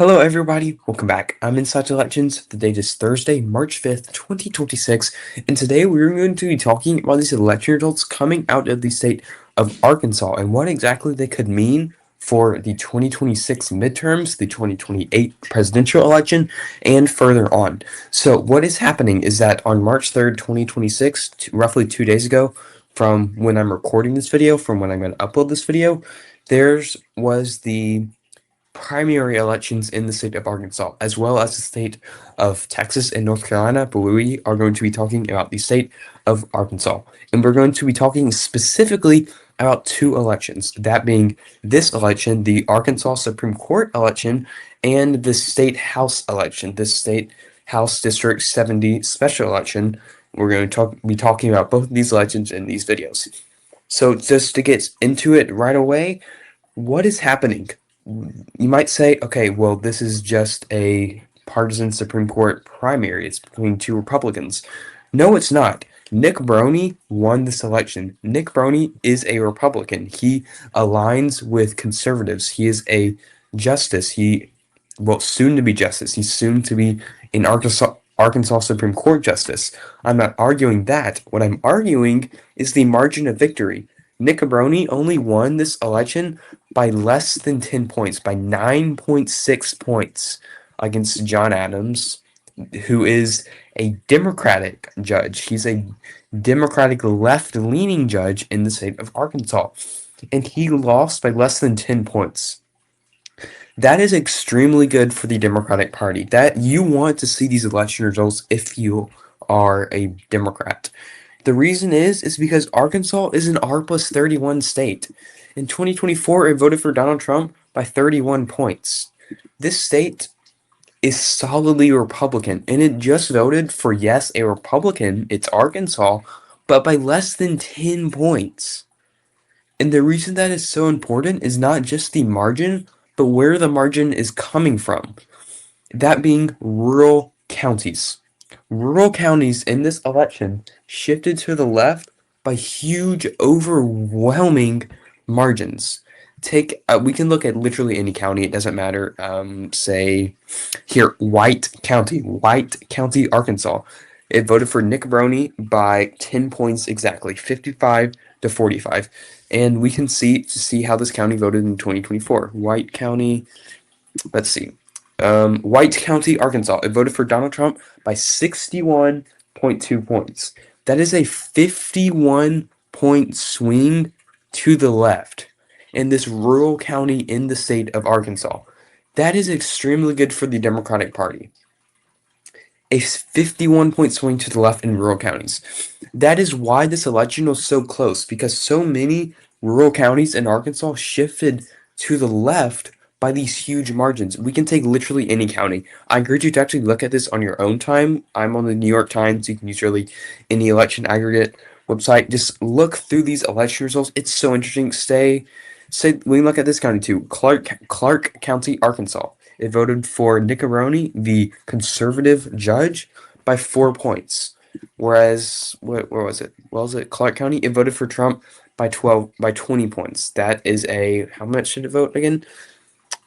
Hello, everybody. Welcome back. I'm Inside Elections. The date is Thursday, March 5th, 2026, and today we're going to be talking about these election results coming out of the state of Arkansas and what exactly they could mean for the 2026 midterms, the 2028 presidential election, and further on. So, what is happening is that on March 3rd, 2026, roughly 2 days ago, from when I'm recording this video, from when I'm going to upload this video, was the primary elections in the state of Arkansas, as well as the state of Texas and North Carolina, but we are going to be talking about the state of Arkansas. And we're going to be talking specifically about two elections, that being this election, the Arkansas Supreme Court election, and the state house election, the state House District 70 special election. We're going to be talking about both of these elections in these videos. So just to get into it right away, what is happening? You might say, okay, well, this is just a partisan Supreme Court primary. It's between two Republicans. No, it's not. Nick Brony won this election. Nick Brony is a Republican. He aligns with conservatives. He is a justice. Soon to be justice. He's soon to be an Arkansas Supreme Court justice. I'm not arguing that. What I'm arguing is the margin of victory. Nick Brony only won this election by less than 10 points, by 9.6 points against John Adams, who is a Democratic judge. He's a Democratic left-leaning judge in the state of Arkansas, and he lost by less than 10 points. That is extremely good for the Democratic Party. That you want to see these election results if you are a Democrat. The reason is because Arkansas is an R+31 state. In 2024, it voted for Donald Trump by 31 points. This state is solidly Republican, and it just voted for, yes, a Republican, it's Arkansas, but by less than 10 points. And the reason that is so important is not just the margin, but where the margin is coming from. That being rural counties. Rural counties in this election shifted to the left by huge, overwhelming margins. We can look at literally any county, it doesn't matter. Say here, White County, Arkansas. It voted for Nick Brony by 10 points exactly, 55 to 45. And we can see how this county voted in 2024. White County, let's see. White County, Arkansas. It voted for Donald Trump by 61.2 points. That is a 51-point swing to the left in this rural county in the state of Arkansas. That is extremely good for the Democratic Party. A 51-point swing to the left in rural counties. That is why this election was so close, because so many rural counties in Arkansas shifted to the left by these huge margins. We can take literally any county. I encourage you to actually look at this on your own time. I'm on the New York Times. You can use really any election aggregate website. Just look through these election results. It's so interesting. We can look at this county too. Clark County, Arkansas. It voted for Nick Brony, the conservative judge, by 4 points. Whereas, where was it? Was it Clark County? It voted for Trump by 20 points. That is how much should it vote again?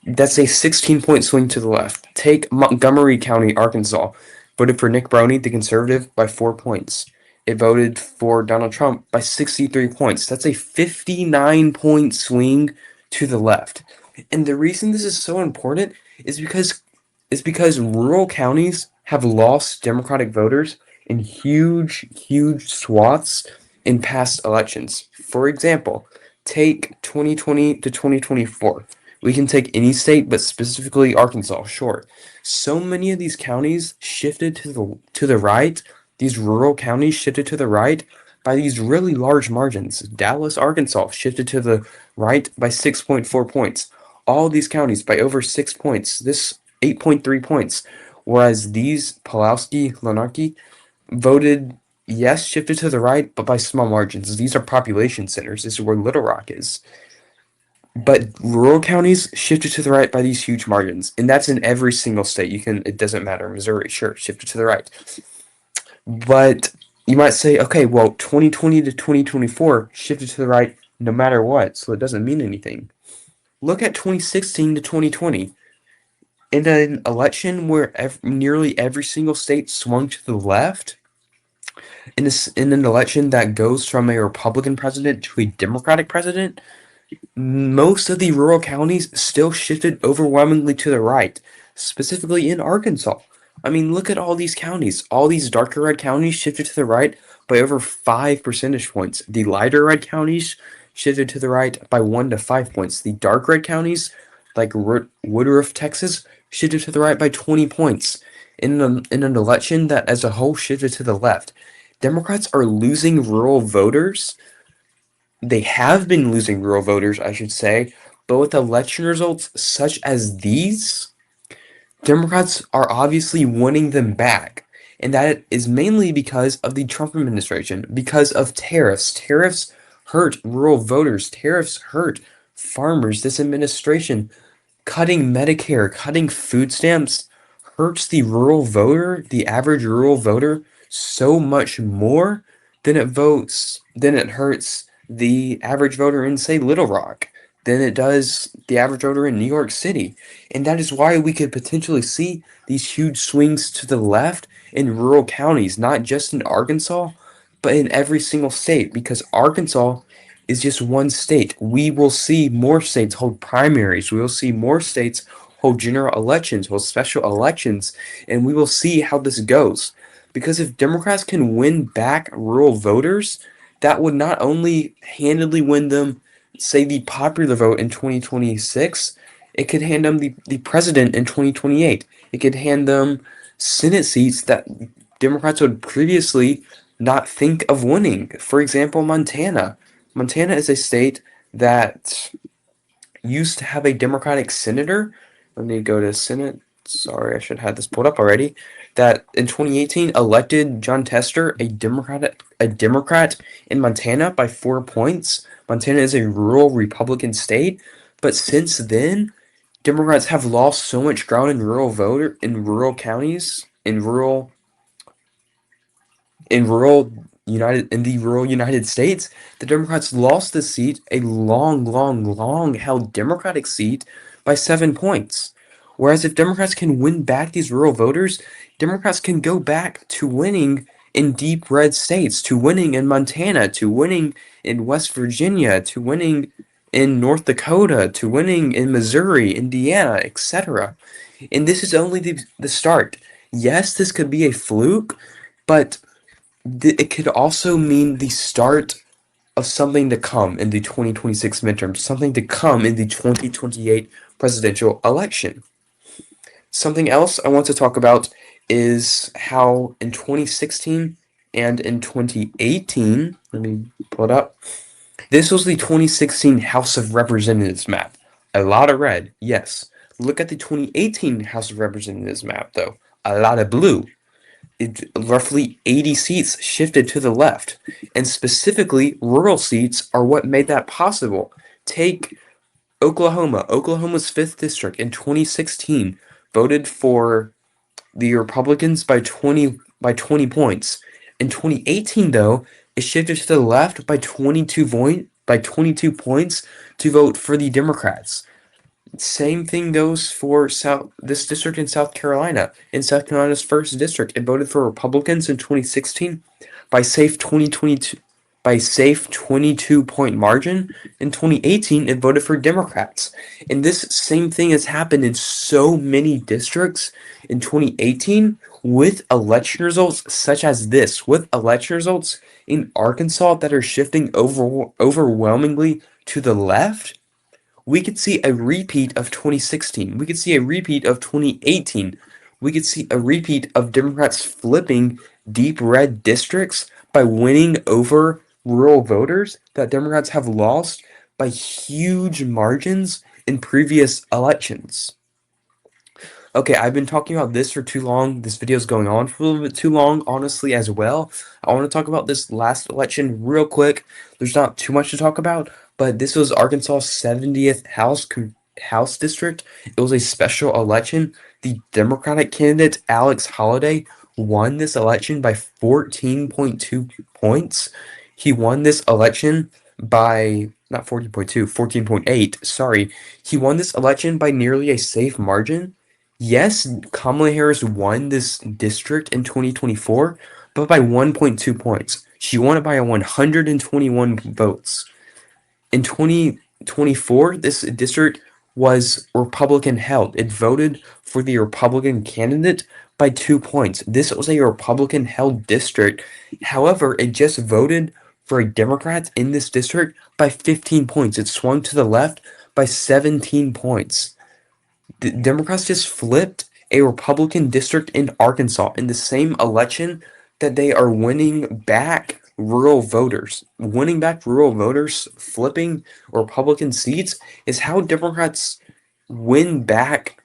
That's a 16-point swing to the left. Take Montgomery County, Arkansas. Voted for Nick Brony, the conservative, by 4 points. It voted for Donald Trump by 63 points. That's a 59-point swing to the left. And the reason this is so important is because rural counties have lost Democratic voters in huge, huge swaths in past elections. For example, take 2020 to 2024. We can take any state, but specifically Arkansas, sure. So many of these counties shifted to the right. These rural counties shifted to the right by these really large margins. Dallas, Arkansas shifted to the right by 6.4 points. All these counties by over 6 points. This 8.3 points. Whereas these Pulaski, Lanark voted yes, shifted to the right, but by small margins. These are population centers. This is where Little Rock is. But rural counties shifted to the right by these huge margins, and that's in every single state. It doesn't matter. Missouri, sure, shifted to the right. But you might say, okay, well, 2020 to 2024 shifted to the right no matter what, so it doesn't mean anything. Look at 2016 to 2020. in an election where nearly every single state swung to the left, in an election that goes from a Republican president to a Democratic president, most of the rural counties still shifted overwhelmingly to the right, specifically in Arkansas. I mean, look at all these counties. All these darker red counties shifted to the right by over 5 percentage points. The lighter red counties shifted to the right by 1 to 5 points. The dark red counties, like Woodruff, Texas, shifted to the right by 20 points. In an election that as a whole shifted to the left. Democrats are losing rural voters. They have been losing rural voters, I should say, but with election results such as these, Democrats are obviously winning them back. And that is mainly because of the Trump administration, because of tariffs. Tariffs hurt rural voters, tariffs hurt farmers. This administration cutting Medicare, cutting food stamps hurts the rural voter, the average rural voter, so much more than it hurts the average voter in, say, Little Rock, than it does the average voter in New York City. And that is why we could potentially see these huge swings to the left in rural counties, not just in Arkansas, but in every single state, because Arkansas is just one state. We will see more states hold primaries. We will see more states hold general elections, hold special elections, and we will see how this goes. Because if Democrats can win back rural voters, that would not only handedly win them, say, the popular vote in 2026, it could hand them the president in 2028. It could hand them Senate seats that Democrats would previously not think of winning. For example, Montana. Montana is a state that used to have a Democratic senator. Let me go to Senate. Sorry, I should have this pulled up already. That in 2018 elected John Tester, a Democrat in Montana by 4 points. Montana is a rural Republican state, but since then, Democrats have lost so much ground in rural counties, in the rural United States. The Democrats lost the seat, a long held Democratic seat, by 7 points. Whereas if Democrats can win back these rural voters, Democrats can go back to winning in deep red states, to winning in Montana, to winning in West Virginia, to winning in North Dakota, to winning in Missouri, Indiana, etc. And this is only the start. Yes, this could be a fluke, but it could also mean the start of something to come in the 2026 midterm, something to come in the 2028 presidential election. Something else I want to talk about is how in 2016 and in 2018, let me pull it up. This was the 2016 House of Representatives map. A lot of red, yes. Look at the 2018 House of Representatives map, though. A lot of blue. Roughly 80 seats shifted to the left, and specifically rural seats are what made that possible. Take Oklahoma. Oklahoma's 5th district in 2016 voted for the Republicans by 20 points. In 2018, though, it shifted to the left by 22 points to vote for the Democrats. Same thing goes for this district in South Carolina. In South Carolina's 1st district, it voted for Republicans in 2016 by safe 22-point margin. In 2018, it voted for Democrats. And this same thing has happened in so many districts in 2018 with election results such as this, with election results in Arkansas that are shifting overwhelmingly to the left. We could see a repeat of 2016. We could see a repeat of 2018. We could see a repeat of Democrats flipping deep red districts by winning over rural voters that Democrats have lost by huge margins in previous elections. Okay, I've been talking about this for too long. This video is going on for a little bit too long, honestly, as well. I want to talk about this last election real quick. There's not too much to talk about, but this was Arkansas' 70th House district. It was a special election. The Democratic candidate, Alex Holiday, won this election by 14.2 points. He won this election by, not 14.2, 14.8, sorry. He won this election by nearly a safe margin. Yes, Kamala Harris won this district in 2024, but by 1.2 points. She won it by 121 votes. In 2024, this district was Republican held. It voted for the Republican candidate by 2 points. This was a Republican held district. However, it just voted for a Democrat in this district by 15 points. It swung to the left by 17 points. The Democrats just flipped a Republican district in Arkansas in the same election that they are winning back rural voters. Winning back rural voters, flipping Republican seats is how Democrats win back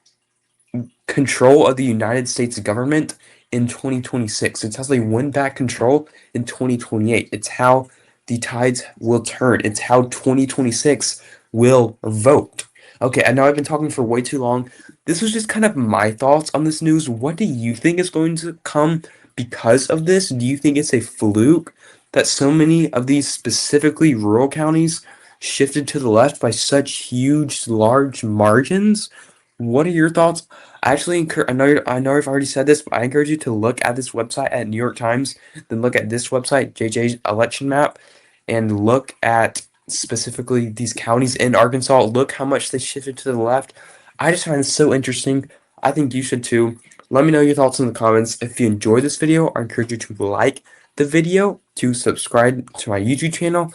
control of the United States government in 2026. It's how they win back control in 2028. It's how the tides will turn. It's how 2026 will vote. Okay, I know I've been talking for way too long. This was just kind of my thoughts on this news. What do you think is going to come because of this? Do you think it's a fluke that so many of these specifically rural counties shifted to the left by such huge, large margins? What are your thoughts? I actually encourage. I know I've already said this, but I encourage you to look at this website at New York Times, then look at this website, JJ's election map, and look at specifically these counties in Arkansas. Look how much they shifted to the left. I just find this so interesting. I think you should too. Let me know your thoughts in the comments. If you enjoyed this video, I encourage you to like the video, to subscribe to my YouTube channel.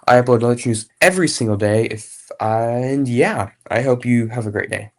I upload election news every single day. And yeah, I hope you have a great day.